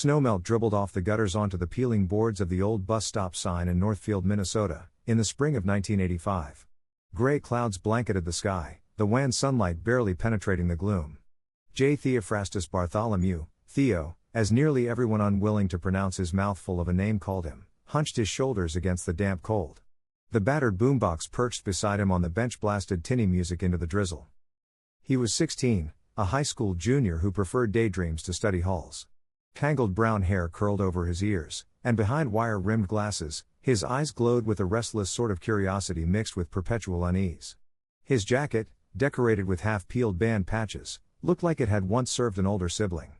Snowmelt dribbled off the gutters onto the peeling boards of the old bus stop sign in Northfield, Minnesota, in the spring of 1985. Gray clouds blanketed the sky, the wan sunlight barely penetrating the gloom. J. Theophrastus Bartholomew, Theo, as nearly everyone unwilling to pronounce his mouthful of a name called him, hunched his shoulders against the damp cold. The battered boombox perched beside him on the bench blasted tinny music into the drizzle. He was 16, a high school junior who preferred daydreams to study halls. Tangled brown hair curled over his ears, and behind wire-rimmed glasses, his eyes glowed with a restless sort of curiosity mixed with perpetual unease. His jacket, decorated with half-peeled band patches, looked like it had once served an older sibling.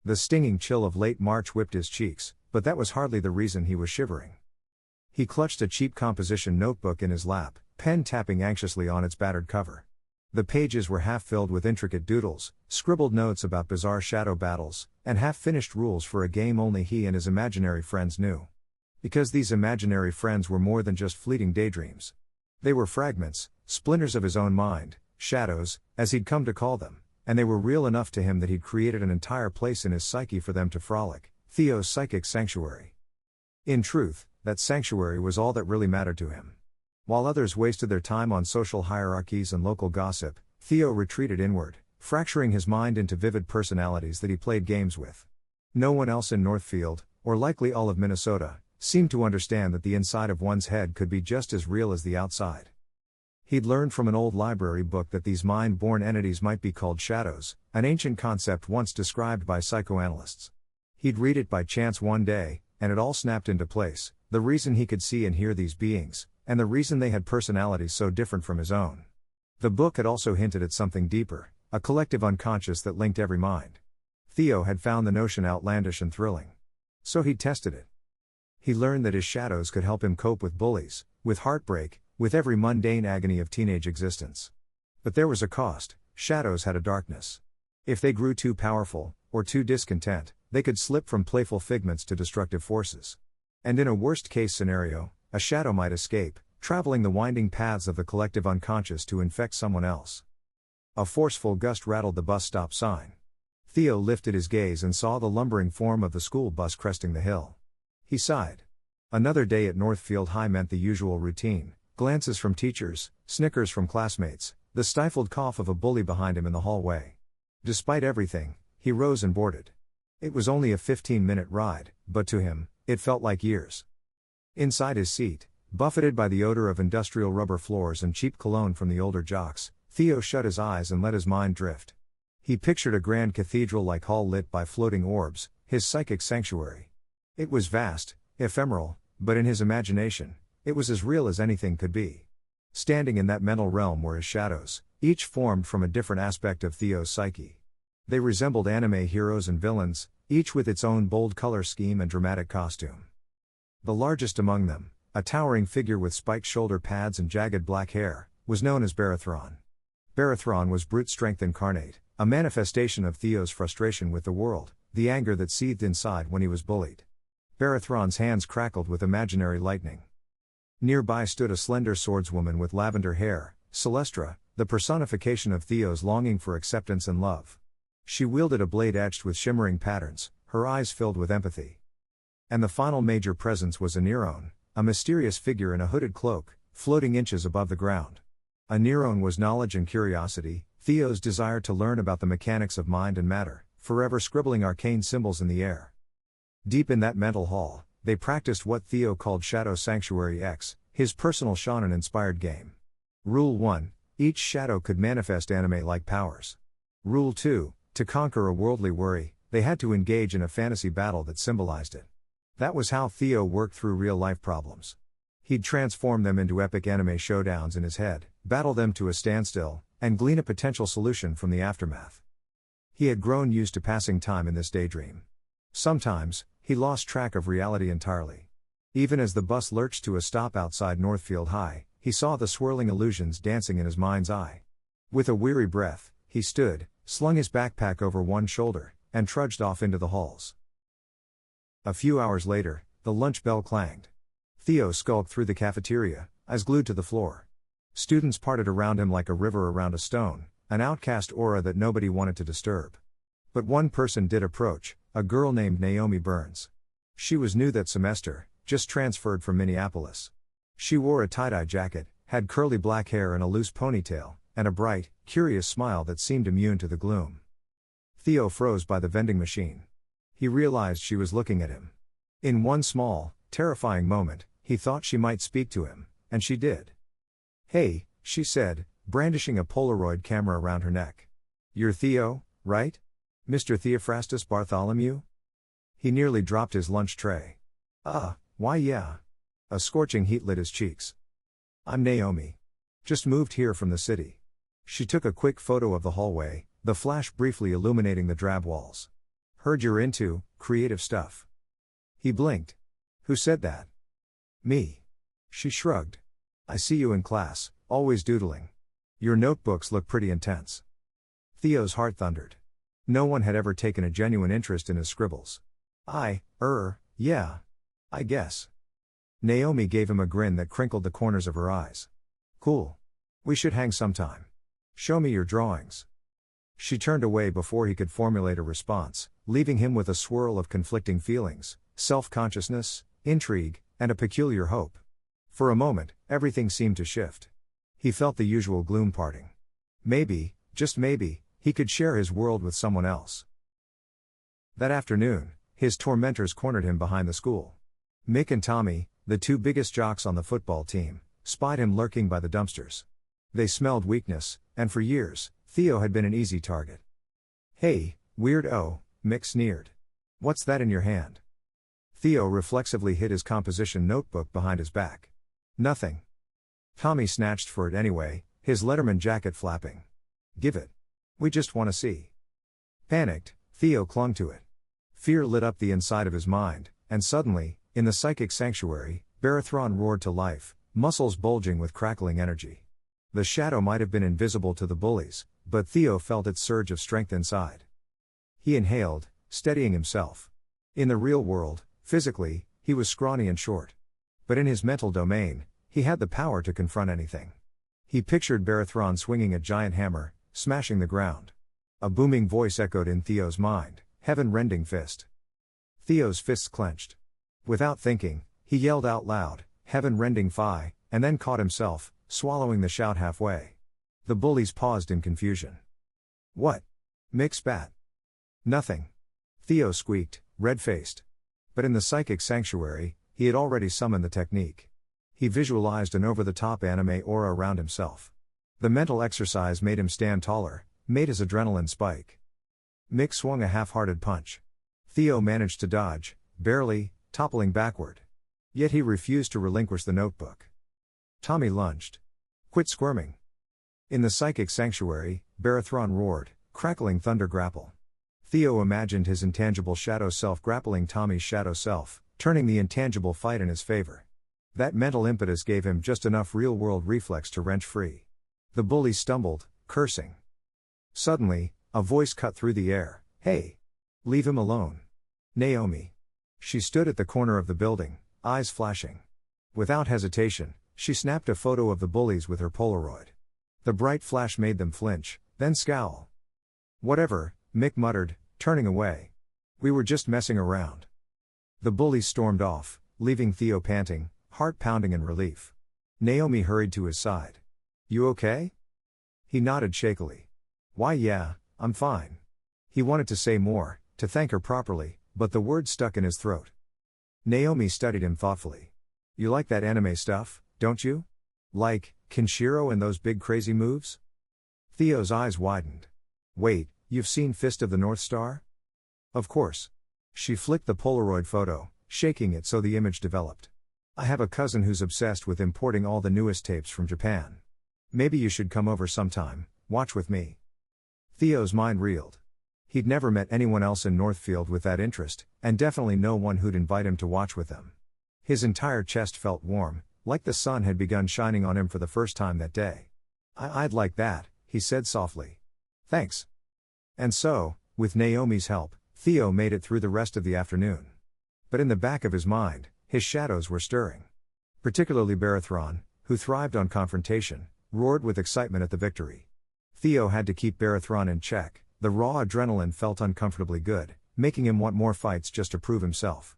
The stinging chill of late March whipped his cheeks, but that was hardly the reason he was shivering. He clutched a cheap composition notebook in his lap, pen tapping anxiously on its battered cover. The pages were half filled with intricate doodles, scribbled notes about bizarre shadow battles, and half-finished rules for a game only he and his imaginary friends knew. Because these imaginary friends were more than just fleeting daydreams. They were fragments, splinters of his own mind, shadows, as he'd come to call them, and they were real enough to him that he'd created an entire place in his psyche for them to frolic, Theo's psychic sanctuary. In truth, that sanctuary was all that really mattered to him. While others wasted their time on social hierarchies and local gossip, Theo retreated inward, fracturing his mind into vivid personalities that he played games with. No one else in Northfield, or likely all of Minnesota, seemed to understand that the inside of one's head could be just as real as the outside. He'd learned from an old library book that these mind-born entities might be called shadows, an ancient concept once described by psychoanalysts. He'd read it by chance one day, and it all snapped into place, the reason he could see and hear these beings, and the reason they had personalities so different from his own. The book had also hinted at something deeper, a collective unconscious that linked every mind. Theo had found the notion outlandish and thrilling. So he'd tested it. He learned that his shadows could help him cope with bullies, with heartbreak, with every mundane agony of teenage existence. But there was a cost. Shadows had a darkness. If they grew too powerful, or too discontent, they could slip from playful figments to destructive forces. And in a worst-case scenario, a shadow might escape, traveling the winding paths of the collective unconscious to infect someone else. A forceful gust rattled the bus stop sign. Theo lifted his gaze and saw the lumbering form of the school bus cresting the hill. He sighed. Another day at Northfield High meant the usual routine, glances from teachers, snickers from classmates, the stifled cough of a bully behind him in the hallway. Despite everything, he rose and boarded. It was only a 15-minute ride, but to him, it felt like years. Inside his seat, buffeted by the odor of industrial rubber floors and cheap cologne from the older jocks, Theo shut his eyes and let his mind drift. He pictured a grand cathedral-like hall lit by floating orbs, his psychic sanctuary. It was vast, ephemeral, but in his imagination, it was as real as anything could be. Standing in that mental realm were his shadows, each formed from a different aspect of Theo's psyche. They resembled anime heroes and villains, each with its own bold color scheme and dramatic costume. The largest among them, a towering figure with spiked shoulder pads and jagged black hair, was known as Barathron. Barathron was brute strength incarnate, a manifestation of Theo's frustration with the world, the anger that seethed inside when he was bullied. Barathron's hands crackled with imaginary lightning. Nearby stood a slender swordswoman with lavender hair, Celestra, the personification of Theo's longing for acceptance and love. She wielded a blade etched with shimmering patterns, her eyes filled with empathy. And the final major presence was a Nerone, a mysterious figure in a hooded cloak, floating inches above the ground. A Nerone was knowledge and curiosity, Theo's desire to learn about the mechanics of mind and matter, forever scribbling arcane symbols in the air. Deep in that mental hall, they practiced what Theo called Shadow Sanctuary X, his personal shonen-inspired game. Rule 1, each shadow could manifest anime-like powers. Rule 2, to conquer a worldly worry, they had to engage in a fantasy battle that symbolized it. That was how Theo worked through real-life problems. He'd transform them into epic anime showdowns in his head, battle them to a standstill, and glean a potential solution from the aftermath. He had grown used to passing time in this daydream. Sometimes, he lost track of reality entirely. Even as the bus lurched to a stop outside Northfield High, he saw the swirling illusions dancing in his mind's eye. With a weary breath, he stood, slung his backpack over one shoulder, and trudged off into the halls. A few hours later, the lunch bell clanged. Theo skulked through the cafeteria, eyes glued to the floor. Students parted around him like a river around a stone, an outcast aura that nobody wanted to disturb. But one person did approach, a girl named Naomi Burns. She was new that semester, just transferred from Minneapolis. She wore a tie-dye jacket, had curly black hair and a loose ponytail, and a bright, curious smile that seemed immune to the gloom. Theo froze by the vending machine. He realized she was looking at him. In one small, terrifying moment, he thought she might speak to him, and she did. "Hey," she said, brandishing a Polaroid camera around her neck. "You're Theo, right? Mr. Theophrastus Bartholomew?" He nearly dropped his lunch tray. Why yeah." A scorching heat lit his cheeks. "I'm Naomi. Just moved here from the city." She took a quick photo of the hallway, the flash briefly illuminating the drab walls. "Heard you're into creative stuff." He blinked. "Who said that?" "Me." She shrugged. "I see you in class, always doodling. Your notebooks look pretty intense." Theo's heart thundered. No one had ever taken a genuine interest in his scribbles. Yeah. I guess." Naomi gave him a grin that crinkled the corners of her eyes. "Cool. We should hang sometime. Show me your drawings." She turned away before he could formulate a response, leaving him with a swirl of conflicting feelings, self-consciousness, intrigue, and a peculiar hope. For a moment, everything seemed to shift. He felt the usual gloom parting. Maybe, just maybe, he could share his world with someone else. That afternoon, his tormentors cornered him behind the school. Mick and Tommy, the two biggest jocks on the football team, spied him lurking by the dumpsters. They smelled weakness, and for years, Theo had been an easy target. "Hey, weirdo," Mick sneered. "What's that in your hand?" Theo reflexively hid his composition notebook behind his back. "Nothing." Tommy snatched for it anyway, his Letterman jacket flapping. "Give it. We just want to see." Panicked, Theo clung to it. Fear lit up the inside of his mind, and suddenly, in the psychic sanctuary, Barathron roared to life, muscles bulging with crackling energy. The shadow might have been invisible to the bullies, but Theo felt its surge of strength inside. He inhaled, steadying himself. In the real world, physically, he was scrawny and short. But in his mental domain, he had the power to confront anything. He pictured Barathron swinging a giant hammer, smashing the ground. A booming voice echoed in Theo's mind, heaven-rending fist. Theo's fists clenched. Without thinking, he yelled out loud, heaven-rending phi, and then caught himself, swallowing the shout halfway. The bullies paused in confusion. "What?" Mick spat. "Nothing." Theo squeaked, red-faced. But in the psychic sanctuary, he had already summoned the technique. He visualized an over-the-top anime aura around himself. The mental exercise made him stand taller, made his adrenaline spike. Mick swung a half-hearted punch. Theo managed to dodge, barely, toppling backward. Yet he refused to relinquish the notebook. Tommy lunged. "Quit squirming." In the psychic sanctuary, Barathron roared, crackling thunder grapple. Theo imagined his intangible shadow self grappling Tommy's shadow self, turning the intangible fight in his favor. That mental impetus gave him just enough real-world reflex to wrench free. The bully stumbled, cursing. Suddenly, a voice cut through the air. "Hey! Leave him alone." Naomi. She stood at the corner of the building, eyes flashing. Without hesitation, she snapped a photo of the bullies with her Polaroid. The bright flash made them flinch, then scowl. "Whatever," Mick muttered, turning away. "We were just messing around." The bullies stormed off, leaving Theo panting, heart pounding in relief. Naomi hurried to his side. "You okay?" He nodded shakily. "Why yeah, I'm fine." He wanted to say more, to thank her properly, but the words stuck in his throat. Naomi studied him thoughtfully. "You like that anime stuff, don't you? Like, Kenshiro and those big crazy moves?" Theo's eyes widened. "Wait, you've seen Fist of the North Star?" "Of course." She flicked the Polaroid photo, shaking it so the image developed. "I have a cousin who's obsessed with importing all the newest tapes from Japan. Maybe you should come over sometime, watch with me." Theo's mind reeled. He'd never met anyone else in Northfield with that interest, and definitely no one who'd invite him to watch with them. His entire chest felt warm, like the sun had begun shining on him for the first time that day. I'd like that," he said softly. "Thanks." And so, with Naomi's help, Theo made it through the rest of the afternoon. But in the back of his mind, his shadows were stirring. Particularly Barathron, who thrived on confrontation, roared with excitement at the victory. Theo had to keep Barathron in check, The raw adrenaline felt uncomfortably good, making him want more fights just to prove himself.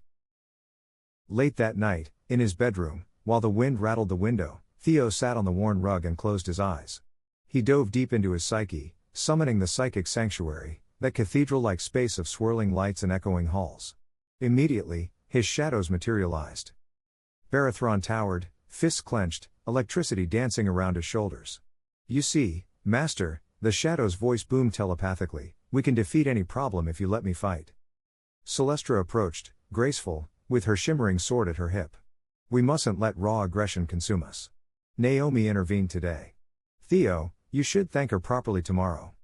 Late that night, in his bedroom, while the wind rattled the window, Theo sat on the worn rug and closed his eyes. He dove deep into his psyche, summoning the psychic sanctuary, that cathedral-like space of swirling lights and echoing halls. Immediately, his shadows materialized. Barathron towered, fists clenched, electricity dancing around his shoulders. "You see, Master," the shadow's voice boomed telepathically, "we can defeat any problem if you let me fight." Celestra approached, graceful, with her shimmering sword at her hip. "We mustn't let raw aggression consume us." Naomi intervened today. "Theo, you should thank her properly tomorrow."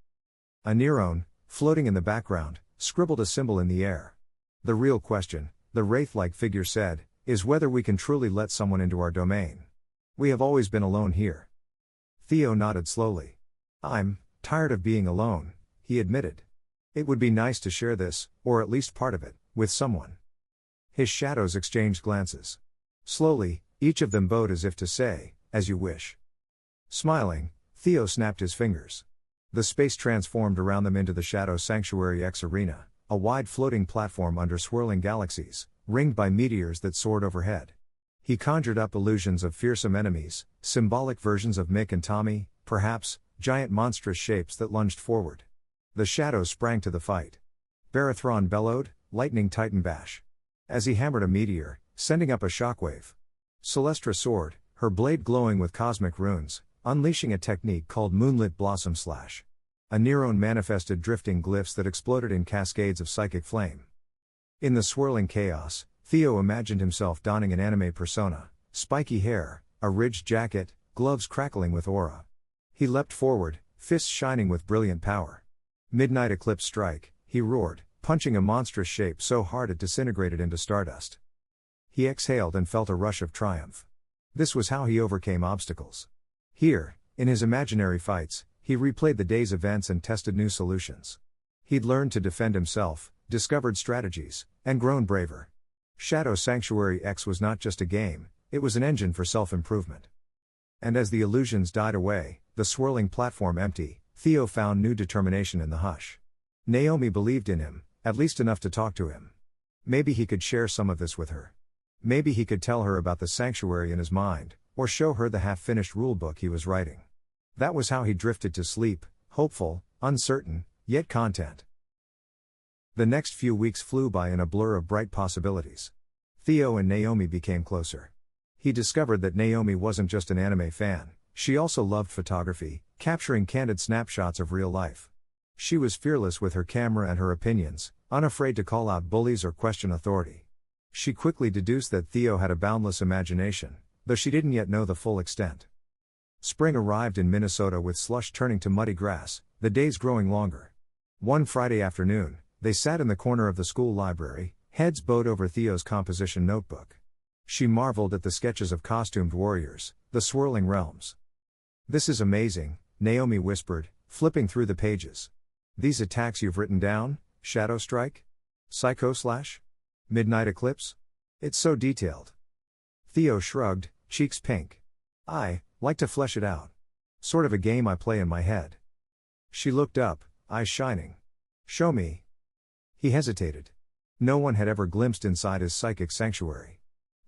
A Neurone, floating in the background, scribbled a symbol in the air. "The real question," the wraith-like figure said, "is whether we can truly let someone into our domain. We have always been alone here." Theo nodded slowly. "I'm tired of being alone," he admitted. "It would be nice to share this, or at least part of it, with someone." His shadows exchanged glances. Slowly, each of them bowed as if to say, "As you wish." Smiling, Theo snapped his fingers. The space transformed around them into the Shadow Sanctuary X Arena, a wide floating platform under swirling galaxies, ringed by meteors that soared overhead. He conjured up illusions of fearsome enemies, symbolic versions of Mick and Tommy, perhaps, giant monstrous shapes that lunged forward. The shadows sprang to the fight. Barathron bellowed, "Lightning Titan Bash!" as he hammered a meteor, sending up a shockwave. Celestra soared, her blade glowing with cosmic runes, unleashing a technique called Moonlit Blossom Slash. A Neurone manifested drifting glyphs that exploded in cascades of psychic flame. In the swirling chaos, Theo imagined himself donning an anime persona, spiky hair, a ridged jacket, gloves crackling with aura. He leapt forward, fists shining with brilliant power. "Midnight Eclipse Strike," he roared, punching a monstrous shape so hard it disintegrated into stardust. He exhaled and felt a rush of triumph. This was how he overcame obstacles. Here, in his imaginary fights, he replayed the day's events and tested new solutions. He'd learned to defend himself, discovered strategies, and grown braver. Shadow Sanctuary X was not just a game, it was an engine for self-improvement. And as the illusions died away, the swirling platform empty, Theo found new determination in the hush. Naomi believed in him, at least enough to talk to him. Maybe he could share some of this with her. Maybe he could tell her about the sanctuary in his mind, or show her the half-finished rulebook he was writing. That was how he drifted to sleep, hopeful, uncertain, yet content. The next few weeks flew by in a blur of bright possibilities. Theo and Naomi became closer. He discovered that Naomi wasn't just an anime fan, she also loved photography, capturing candid snapshots of real life. She was fearless with her camera and her opinions, unafraid to call out bullies or question authority. She quickly deduced that Theo had a boundless imagination, though she didn't yet know the full extent. Spring arrived in Minnesota with slush turning to muddy grass, the days growing longer. One Friday afternoon, they sat in the corner of the school library, heads bowed over Theo's composition notebook. She marveled at the sketches of costumed warriors, the swirling realms. "This is amazing," Naomi whispered, flipping through the pages. "These attacks you've written down, Shadow Strike? Psycho Slash? Midnight Eclipse? It's so detailed." Theo shrugged, cheeks pink. "I like to flesh it out. Sort of a game I play in my head." She looked up, eyes shining. "Show me." He hesitated. No one had ever glimpsed inside his psychic sanctuary.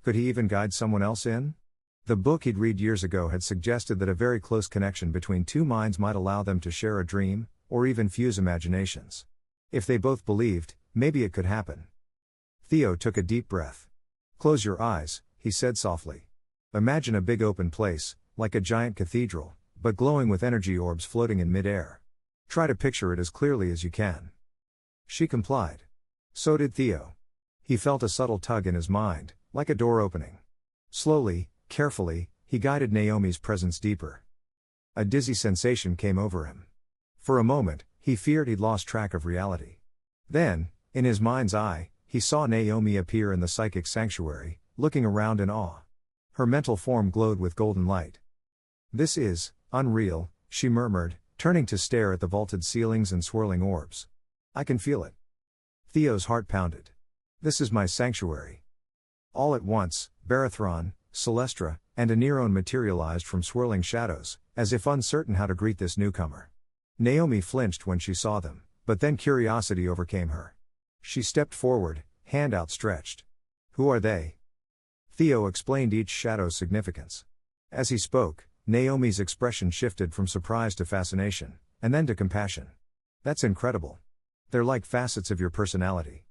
Could he even guide someone else in? The book he'd read years ago had suggested that a very close connection between two minds might allow them to share a dream, or even fuse imaginations. If they both believed, maybe it could happen. Theo took a deep breath. "Close your eyes," he said softly. "Imagine a big open place, like a giant cathedral, but glowing with energy orbs floating in mid-air. Try to picture it as clearly as you can." She complied. So did Theo. He felt a subtle tug in his mind, like a door opening. Slowly, carefully, he guided Naomi's presence deeper. A dizzy sensation came over him. For a moment, he feared he'd lost track of reality. Then, in his mind's eye, he saw Naomi appear in the psychic sanctuary, looking around in awe. Her mental form glowed with golden light. "This is unreal," she murmured, turning to stare at the vaulted ceilings and swirling orbs. "I can feel it." Theo's heart pounded. "This is my sanctuary." All at once, Barathron, Celestra, and a Neurone materialized from swirling shadows, as if uncertain how to greet this newcomer. Naomi flinched when she saw them, but then curiosity overcame her. She stepped forward, hand outstretched. "Who are they?" Theo explained each shadow's significance. As he spoke, Naomi's expression shifted from surprise to fascination, and then to compassion. "That's incredible. They're like facets of your personality."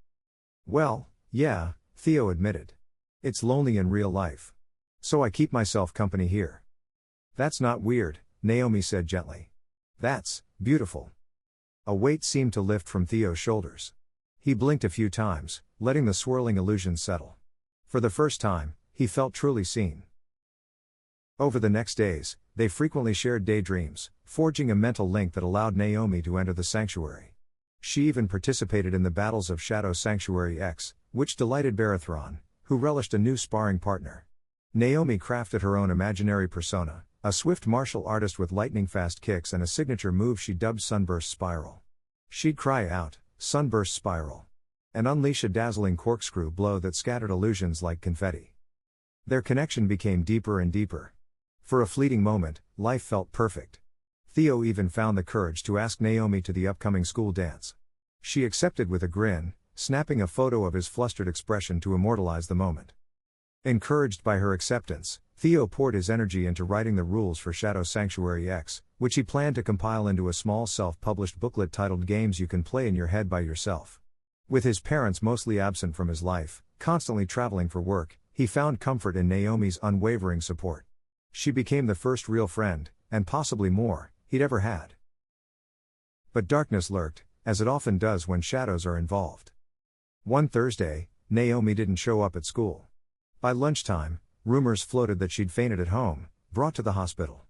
"Well, yeah," Theo admitted. "It's lonely in real life. So I keep myself company here." "That's not weird," Naomi said gently. "That's beautiful." A weight seemed to lift from Theo's shoulders. He blinked a few times, letting the swirling illusion settle. For the first time, he felt truly seen. Over the next days, they frequently shared daydreams, forging a mental link that allowed Naomi to enter the sanctuary. She even participated in the battles of Shadow Sanctuary X, which delighted Barathron, who relished a new sparring partner. Naomi crafted her own imaginary persona, a swift martial artist with lightning-fast kicks and a signature move she dubbed Sunburst Spiral. She'd cry out, "Sunburst Spiral," and unleash a dazzling corkscrew blow that scattered illusions like confetti. Their connection became deeper and deeper. For a fleeting moment, life felt perfect. Theo even found the courage to ask Naomi to the upcoming school dance. She accepted with a grin, snapping a photo of his flustered expression to immortalize the moment. Encouraged by her acceptance, Theo poured his energy into writing the rules for Shadow Sanctuary X, which he planned to compile into a small self-published booklet titled Games You Can Play in Your Head by Yourself. With his parents mostly absent from his life, constantly traveling for work, he found comfort in Naomi's unwavering support. She became the first real friend, and possibly more, he'd ever had. But darkness lurked, as it often does when shadows are involved. One Thursday, Naomi didn't show up at school. By lunchtime, rumors floated that she'd fainted at home, brought to the hospital.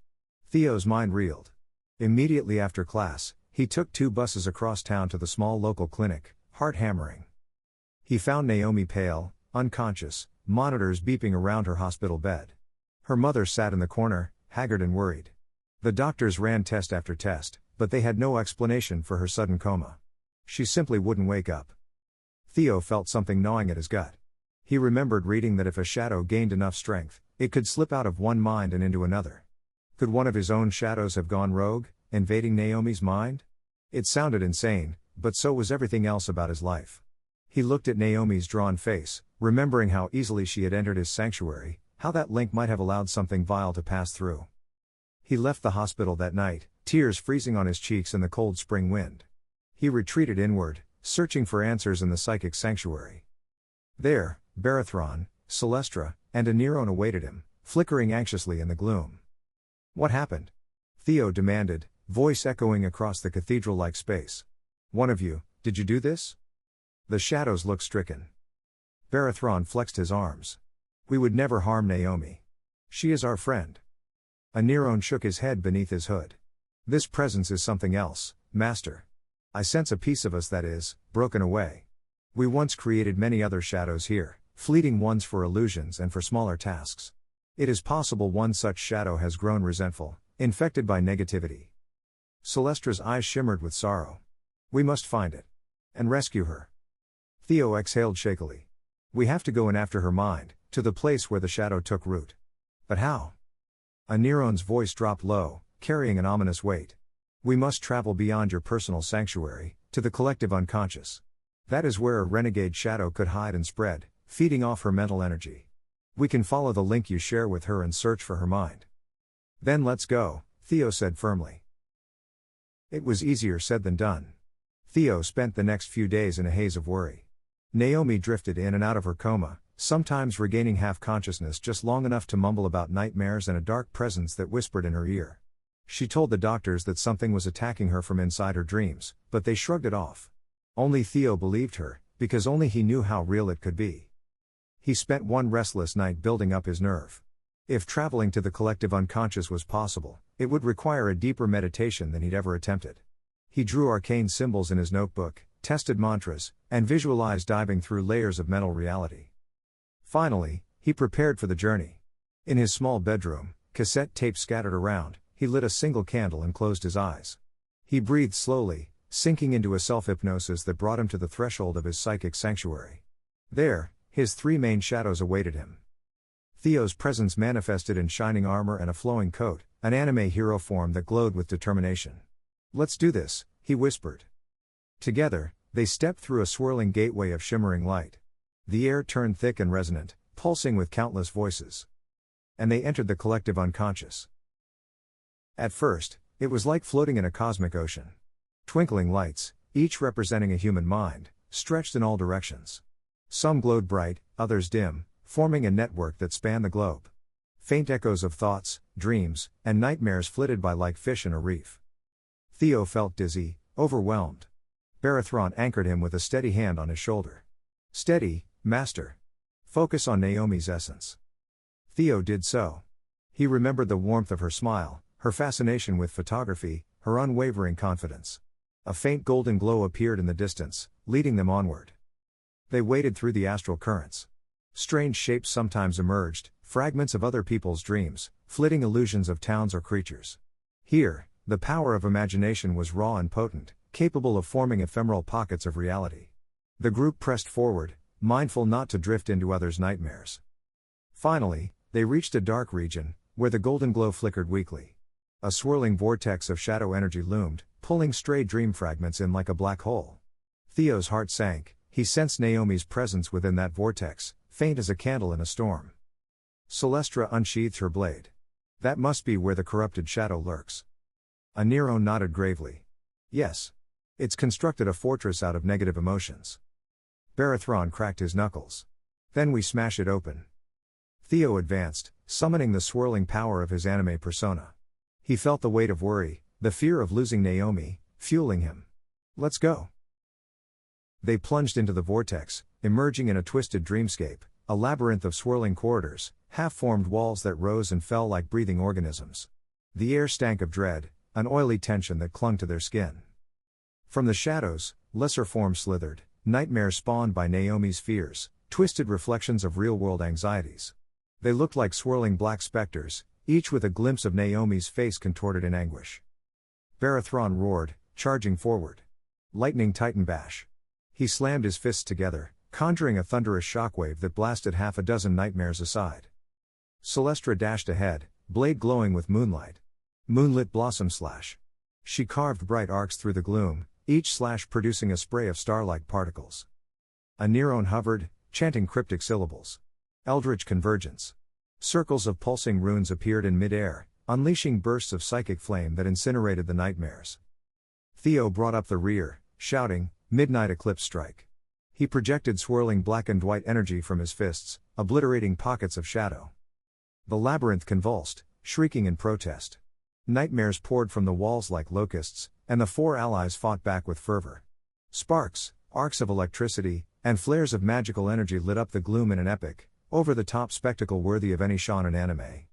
Theo's mind reeled. Immediately after class, he took 2 buses across town to the small local clinic, heart hammering. He found Naomi pale, unconscious, monitors beeping around her hospital bed. Her mother sat in the corner, haggard and worried. The doctors ran test after test, but they had no explanation for her sudden coma. She simply wouldn't wake up. Theo felt something gnawing at his gut. He remembered reading that if a shadow gained enough strength, it could slip out of one mind and into another. Could one of his own shadows have gone rogue, invading Naomi's mind? It sounded insane, but so was everything else about his life. He looked at Naomi's drawn face, remembering how easily she had entered his sanctuary, how that link might have allowed something vile to pass through. He left the hospital that night, tears freezing on his cheeks in the cold spring wind. He retreated inward, searching for answers in the psychic sanctuary. There, Barathron, Celestra, and Aniron awaited him, flickering anxiously in the gloom. "What happened?" Theo demanded, voice echoing across the cathedral-like space. "One of you, did you do this?" The shadows looked stricken. Barathron flexed his arms. "We would never harm Naomi. She is our friend." Aniron shook his head beneath his hood. "This presence is something else, Master. I sense a piece of us that is, broken away. We once created many other shadows here, fleeting ones for illusions and for smaller tasks. It is possible one such shadow has grown resentful, infected by negativity." Celestra's eyes shimmered with sorrow. "We must find it. And rescue her." Theo exhaled shakily. "We have to go in after her mind, to the place where the shadow took root." "But how?" Aniron's voice dropped low, carrying an ominous weight. "We must travel beyond your personal sanctuary, to the collective unconscious. That is where a renegade shadow could hide and spread, feeding off her mental energy. We can follow the link you share with her and search for her mind." "Then let's go," Theo said firmly. It was easier said than done. Theo spent the next few days in a haze of worry. Naomi drifted in and out of her coma, sometimes regaining half-consciousness just long enough to mumble about nightmares and a dark presence that whispered in her ear. She told the doctors that something was attacking her from inside her dreams, but they shrugged it off. Only Theo believed her, because only he knew how real it could be. He spent one restless night building up his nerve. If traveling to the collective unconscious was possible, it would require a deeper meditation than he'd ever attempted. He drew arcane symbols in his notebook, tested mantras, and visualized diving through layers of mental reality. Finally, he prepared for the journey. In his small bedroom, cassette tapes scattered around, he lit a single candle and closed his eyes. He breathed slowly, sinking into a self-hypnosis that brought him to the threshold of his psychic sanctuary. There, his 3 main shadows awaited him. Theo's presence manifested in shining armor and a flowing coat, an anime hero form that glowed with determination. "Let's do this," he whispered. Together, they stepped through a swirling gateway of shimmering light. The air turned thick and resonant, pulsing with countless voices. And they entered the collective unconscious. At first, it was like floating in a cosmic ocean. Twinkling lights, each representing a human mind, stretched in all directions. Some glowed bright, others dim, forming a network that spanned the globe. Faint echoes of thoughts, dreams, and nightmares flitted by like fish in a reef. Theo felt dizzy, overwhelmed. Barathron anchored him with a steady hand on his shoulder. "Steady, Master. Focus on Naomi's essence." Theo did so. He remembered the warmth of her smile, her fascination with photography, her unwavering confidence. A faint golden glow appeared in the distance, leading them onward. They waded through the astral currents. Strange shapes sometimes emerged, fragments of other people's dreams, flitting illusions of towns or creatures. Here, the power of imagination was raw and potent, capable of forming ephemeral pockets of reality. The group pressed forward, mindful not to drift into others' nightmares. Finally, they reached a dark region, where the golden glow flickered weakly. A swirling vortex of shadow energy loomed, pulling stray dream fragments in like a black hole. Theo's heart sank. He sensed Naomi's presence within that vortex, faint as a candle in a storm. Celestra unsheathed her blade. "That must be where the corrupted shadow lurks." Aniro nodded gravely. "Yes. It's constructed a fortress out of negative emotions." Barathron cracked his knuckles. "Then we smash it open." Theo advanced, summoning the swirling power of his anime persona. He felt the weight of worry, the fear of losing Naomi, fueling him. "Let's go." They plunged into the vortex, emerging in a twisted dreamscape, a labyrinth of swirling corridors, half-formed walls that rose and fell like breathing organisms. The air stank of dread, an oily tension that clung to their skin. From the shadows, lesser forms slithered, nightmares spawned by Naomi's fears, twisted reflections of real-world anxieties. They looked like swirling black specters, each with a glimpse of Naomi's face contorted in anguish. Barathron roared, charging forward. Lightning Titan Bash. He slammed his fists together, conjuring a thunderous shockwave that blasted half a dozen nightmares aside. Celestra dashed ahead, blade glowing with moonlight. Moonlit Blossom Slash. She carved bright arcs through the gloom, each slash producing a spray of star-like particles. Aniron hovered, chanting cryptic syllables. Eldritch Convergence. Circles of pulsing runes appeared in mid-air, unleashing bursts of psychic flame that incinerated the nightmares. Theo brought up the rear, shouting, "Midnight Eclipse Strike." He projected swirling black and white energy from his fists, obliterating pockets of shadow. The labyrinth convulsed, shrieking in protest. Nightmares poured from the walls like locusts, and the four allies fought back with fervor. Sparks, arcs of electricity, and flares of magical energy lit up the gloom in an epic, over-the-top spectacle worthy of any shonen anime.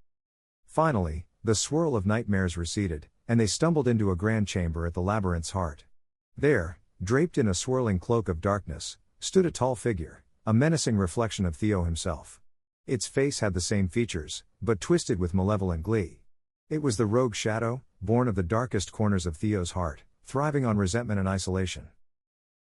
Finally, the swirl of nightmares receded, and they stumbled into a grand chamber at the labyrinth's heart. There, draped in a swirling cloak of darkness, stood a tall figure, a menacing reflection of Theo himself. Its face had the same features, but twisted with malevolent glee. It was the rogue shadow, born of the darkest corners of Theo's heart, thriving on resentment and isolation.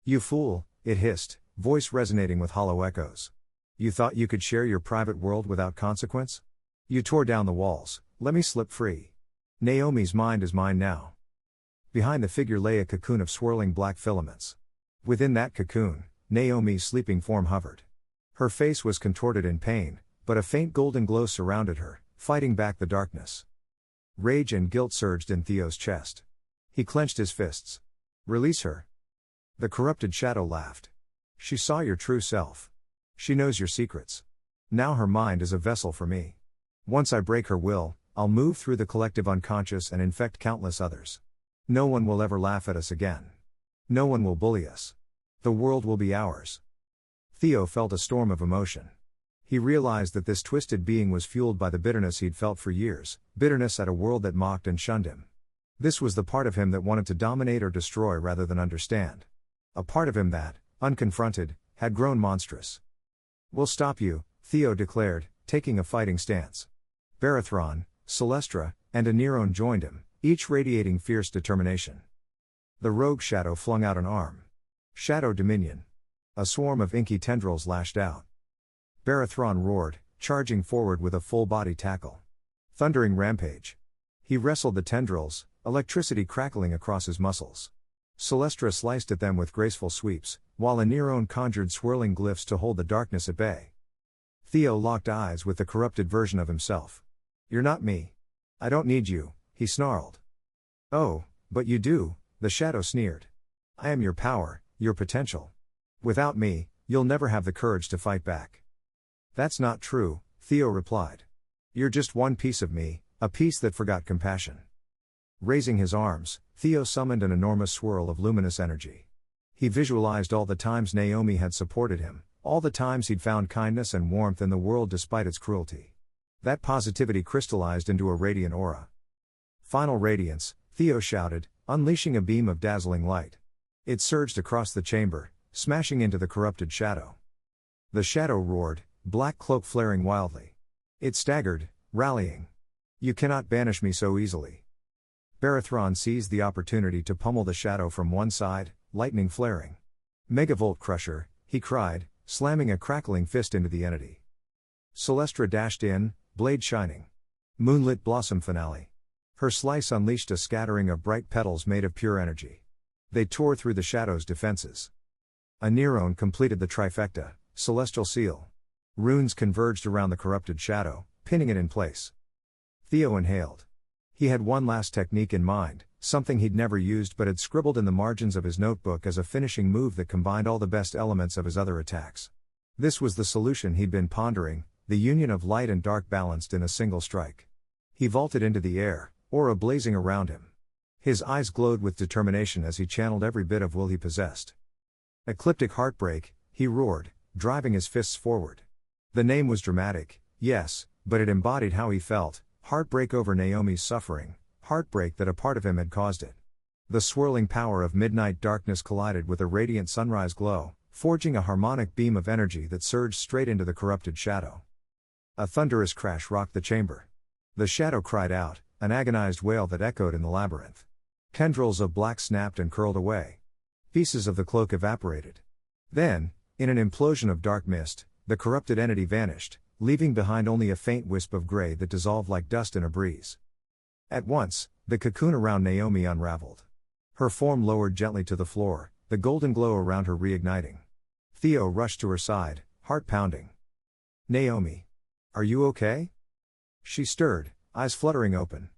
"You fool," it hissed, voice resonating with hollow echoes. "You thought you could share your private world without consequence? You tore down the walls, let me slip free. Naomi's mind is mine now." Behind the figure lay a cocoon of swirling black filaments. Within that cocoon, Naomi's sleeping form hovered. Her face was contorted in pain, but a faint golden glow surrounded her, fighting back the darkness. Rage and guilt surged in Theo's chest. He clenched his fists. "Release her." The corrupted shadow laughed. "She saw your true self. She knows your secrets. Now her mind is a vessel for me. Once I break her will, I'll move through the collective unconscious and infect countless others. No one will ever laugh at us again. No one will bully us. The world will be ours." Theo felt a storm of emotion. He realized that this twisted being was fueled by the bitterness he'd felt for years, bitterness at a world that mocked and shunned him. This was the part of him that wanted to dominate or destroy rather than understand. A part of him that, unconfronted, had grown monstrous. "We'll stop you," Theo declared, taking a fighting stance. Barathron, Celestra, and Aniron joined him, each radiating fierce determination. The rogue shadow flung out an arm. Shadow Dominion. A swarm of inky tendrils lashed out. Barathron roared, charging forward with a full-body tackle. Thundering Rampage. He wrestled the tendrils, electricity crackling across his muscles. Celestra sliced at them with graceful sweeps, while Anirone conjured swirling glyphs to hold the darkness at bay. Theo locked eyes with the corrupted version of himself. "You're not me. I don't need you," he snarled. "Oh, but you do," the shadow sneered. "I am your power, your potential. Without me, you'll never have the courage to fight back." "That's not true," Theo replied. "You're just one piece of me, a piece that forgot compassion." Raising his arms, Theo summoned an enormous swirl of luminous energy. He visualized all the times Naomi had supported him, all the times he'd found kindness and warmth in the world despite its cruelty. That positivity crystallized into a radiant aura. "Final radiance," Theo shouted, unleashing a beam of dazzling light. It surged across the chamber, smashing into the corrupted shadow. The shadow roared, black cloak flaring wildly. It staggered, rallying. "You cannot banish me so easily." Barathron seized the opportunity to pummel the shadow from one side, lightning flaring. "Megavolt Crusher," he cried, slamming a crackling fist into the entity. Celestra dashed in, blade shining. Moonlit blossom finale. Her slice unleashed a scattering of bright petals made of pure energy. They tore through the shadow's defenses. Anirone completed the trifecta, celestial seal. Runes converged around the corrupted shadow, pinning it in place. Theo inhaled. He had one last technique in mind, something he'd never used but had scribbled in the margins of his notebook as a finishing move that combined all the best elements of his other attacks. This was the solution he'd been pondering, the union of light and dark balanced in a single strike. He vaulted into the air, aura blazing around him. His eyes glowed with determination as he channeled every bit of will he possessed. "Ecliptic Heartbreak," he roared, driving his fists forward. The name was dramatic, yes, but it embodied how he felt: heartbreak over Naomi's suffering, heartbreak that a part of him had caused it. The swirling power of midnight darkness collided with a radiant sunrise glow, forging a harmonic beam of energy that surged straight into the corrupted shadow. A thunderous crash rocked the chamber. The shadow cried out, an agonized wail that echoed in the labyrinth. Tendrils of black snapped and curled away. Pieces of the cloak evaporated. Then, in an implosion of dark mist, the corrupted entity vanished, leaving behind only a faint wisp of gray that dissolved like dust in a breeze. At once, the cocoon around Naomi unraveled. Her form lowered gently to the floor, the golden glow around her reigniting. Theo rushed to her side, heart pounding. "Naomi. Are you okay?" She stirred, eyes fluttering open.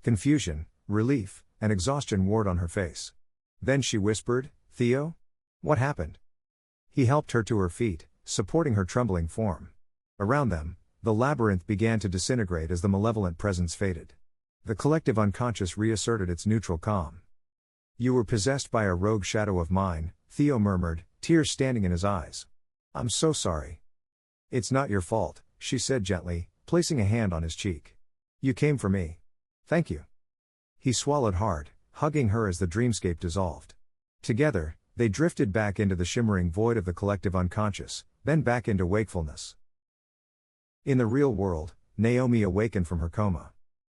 Confusion, relief, and exhaustion warred on her face. Then she whispered, "Theo? What happened?" He helped her to her feet, supporting her trembling form. Around them, the labyrinth began to disintegrate as the malevolent presence faded. The collective unconscious reasserted its neutral calm. "You were possessed by a rogue shadow of mine," Theo murmured, tears standing in his eyes. "I'm so sorry." "It's not your fault," she said gently, placing a hand on his cheek. "You came for me. Thank you." He swallowed hard, hugging her as the dreamscape dissolved. Together, they drifted back into the shimmering void of the collective unconscious, then back into wakefulness. In the real world, Naomi awakened from her coma.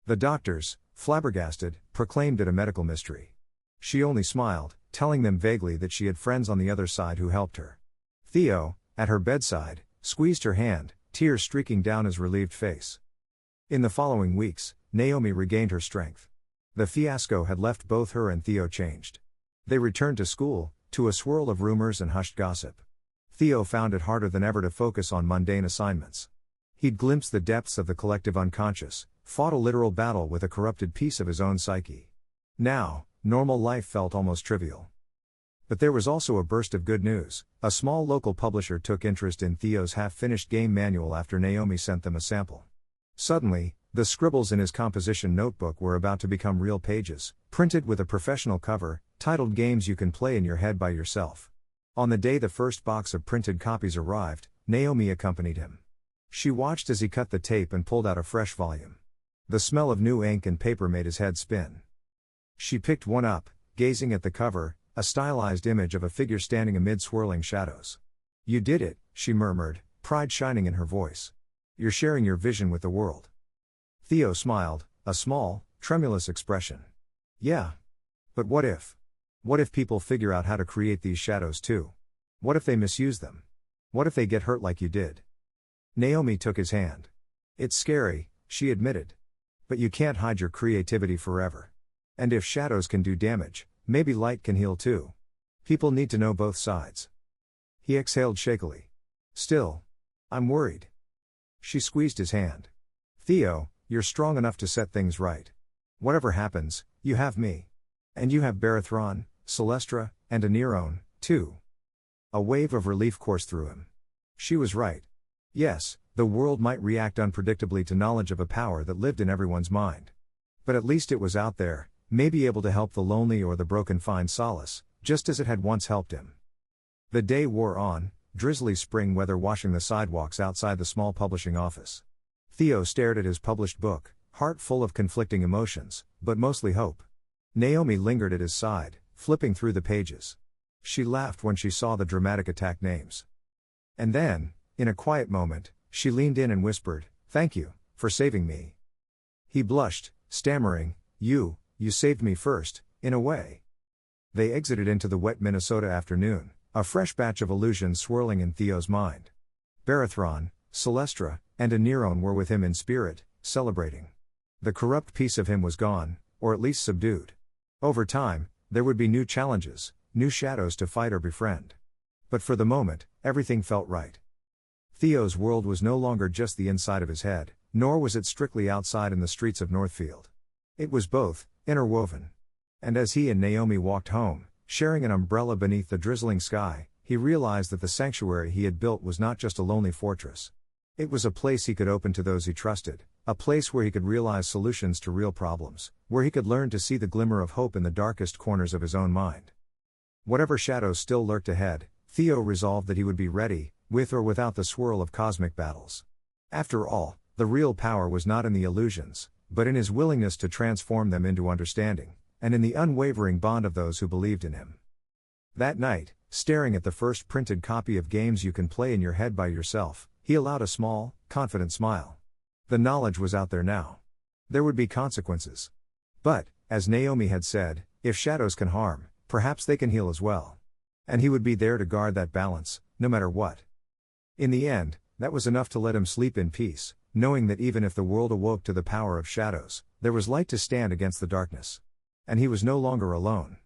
The doctors, flabbergasted, proclaimed it a medical mystery. She only smiled, telling them vaguely that she had friends on the other side who helped her. Theo, at her bedside, squeezed her hand, tears streaking down his relieved face. In the following weeks, Naomi regained her strength. The fiasco had left both her and Theo changed. They returned to school, to a swirl of rumors and hushed gossip. Theo found it harder than ever to focus on mundane assignments. He'd glimpsed the depths of the collective unconscious, fought a literal battle with a corrupted piece of his own psyche. Now, normal life felt almost trivial. But there was also a burst of good news. A small local publisher took interest in Theo's half-finished game manual after Naomi sent them a sample. Suddenly, the scribbles in his composition notebook were about to become real pages, printed with a professional cover, titled "Games You Can Play in Your Head by Yourself." On the day the first box of printed copies arrived, Naomi accompanied him. She watched as he cut the tape and pulled out a fresh volume. The smell of new ink and paper made his head spin. She picked one up, gazing at the cover, a stylized image of a figure standing amid swirling shadows. "You did it," she murmured, pride shining in her voice. "You're sharing your vision with the world." Theo smiled, a small, tremulous expression. "Yeah. But what if? What if people figure out how to create these shadows too? What if they misuse them? What if they get hurt like you did?" Naomi took his hand. "It's scary," she admitted. "But you can't hide your creativity forever. And if shadows can do damage, maybe light can heal too. People need to know both sides. He exhaled shakily. Still, I'm worried. She squeezed his hand. Theo, you're strong enough to set things right. Whatever happens, you have me. And you have Barathron, Celestra, and Aniron, too. A wave of relief coursed through him. She was right. Yes, the world might react unpredictably to knowledge of a power that lived in everyone's mind. But at least it was out there, maybe able to help the lonely or the broken find solace, just as it had once helped him. The day wore on, drizzly spring weather washing the sidewalks outside the small publishing office. Theo stared at his published book, heart full of conflicting emotions, but mostly hope. Naomi lingered at his side, flipping through the pages. She laughed when she saw the dramatic attack names. And then, in a quiet moment, she leaned in and whispered, "Thank you, for saving me." He blushed, stammering, You saved me first, in a way." They exited into the wet Minnesota afternoon, a fresh batch of illusions swirling in Theo's mind. Barathron, Celestra, and Aniron were with him in spirit, celebrating. The corrupt piece of him was gone, or at least subdued. Over time, there would be new challenges, new shadows to fight or befriend. But for the moment, everything felt right. Theo's world was no longer just the inside of his head, nor was it strictly outside in the streets of Northfield. It was both, interwoven. And as he and Naomi walked home, sharing an umbrella beneath the drizzling sky, he realized that the sanctuary he had built was not just a lonely fortress. It was a place he could open to those he trusted, a place where he could realize solutions to real problems, where he could learn to see the glimmer of hope in the darkest corners of his own mind. Whatever shadows still lurked ahead, Theo resolved that he would be ready, with or without the swirl of cosmic battles. After all, the real power was not in the illusions, but in his willingness to transform them into understanding, and in the unwavering bond of those who believed in him. That night, staring at the first printed copy of Games You Can Play in Your Head by Yourself, he allowed a small, confident smile. The knowledge was out there now. There would be consequences. But, as Naomi had said, if shadows can harm, perhaps they can heal as well. And he would be there to guard that balance, no matter what. In the end, that was enough to let him sleep in peace, knowing that even if the world awoke to the power of shadows, there was light to stand against the darkness. And he was no longer alone.